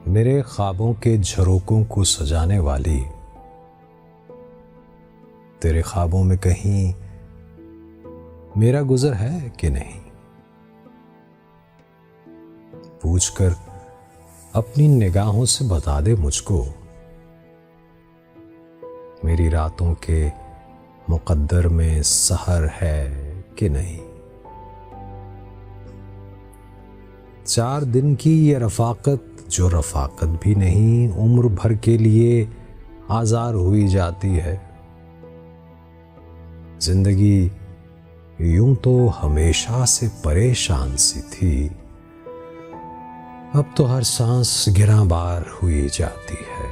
मेरे ख्वाबों के झरोकों को सजाने वाली, तेरे ख्वाबों में कहीं मेरा गुजर है कि नहीं, पूछकर अपनी निगाहों से बता दे मुझको। मेरी रातों के मुकद्दर में सहर है कि नहीं। 4 दिन की ये रफ़ाकत, जो रफ़ाकत भी नहीं, उम्र भर के लिए आज़ार हुई जाती है। जिंदगी यूं तो हमेशा से परेशान सी थी, अब तो हर सांस गिरांबार हुई जाती है।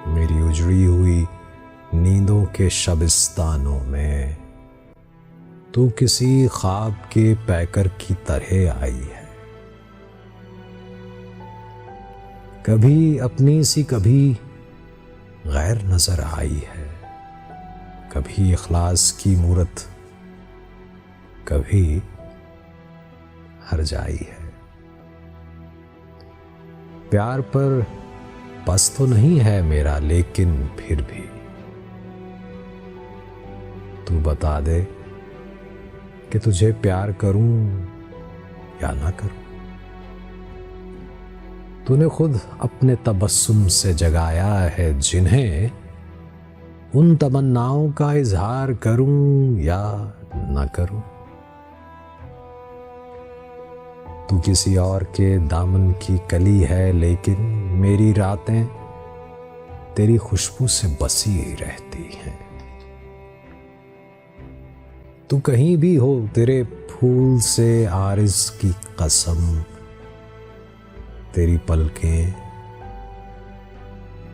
मेरी उजड़ी हुई नींदों के शबिस्तानों में तू किसी ख्वाब के पैकर की तरह आई है। कभी अपनी सी कभी गैर नजर आई है, कभी इखलास की मूरत, कभी हरजाई है। प्यार पर बस तो नहीं है मेरा, लेकिन फिर भी तू बता दे कि तुझे प्यार करूं या ना करूं। तूने खुद अपने तबस्सुम से जगाया है जिन्हें, उन तमन्नाओं का इजहार करूं या ना करूं। तू किसी और के दामन की कली है, लेकिन मेरी रातें तेरी खुशबू से बसी रहती हैं। तू कहीं भी हो, तेरे फूल से आरिज़ की कसम, तेरी पलकें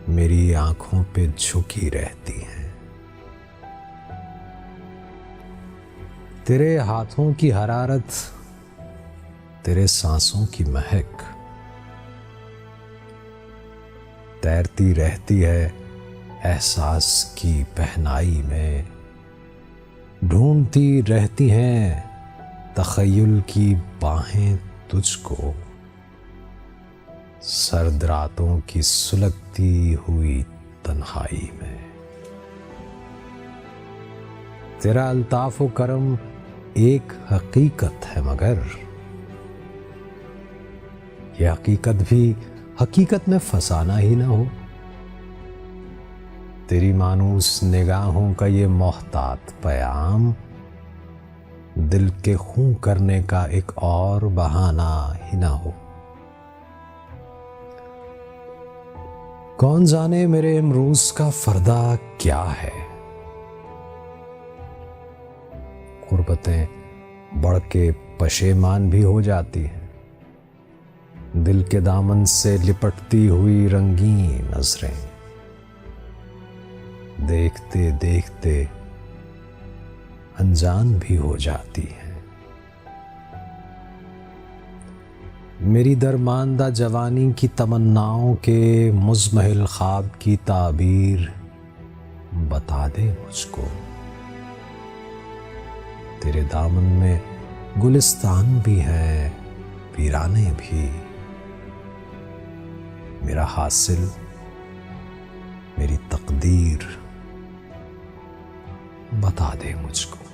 मेरी आंखों पे झुकी रहती हैं। तेरे हाथों की हरारत, तेरे सांसों की महक तैरती रहती है एहसास की पहनाई में, ढूंढती रहती हैं तख़य्युल की बाहें तुझको, सर्द रातों की सुलगती हुई तन्हाई में। तेरा अल्ताफ़ व करम एक हकीकत है, मगर यह हकीकत भी हकीकत में फसाना ही ना हो। तेरी मानूस निगाहों का ये मोहतात पयाम, दिल के खूं करने का एक और बहाना ही ना हो। कौन जाने मेरे इमरूज का फरदा क्या है। गुर्बतें बढ़ के पशेमान भी हो जाती हैं, दिल के दामन से लिपटती हुई रंगीन नजरें देखते देखते अनजान भी हो जाती हैं। मेरी दरमानदा जवानी की तमन्नाओं के मुज़महिल ख्वाब की ताबीर बता दे मुझको। तेरे दामन में गुलिस्तान भी है, वीराने भी। मेरा हासिल, मेरी तकदीर बता दे मुझको।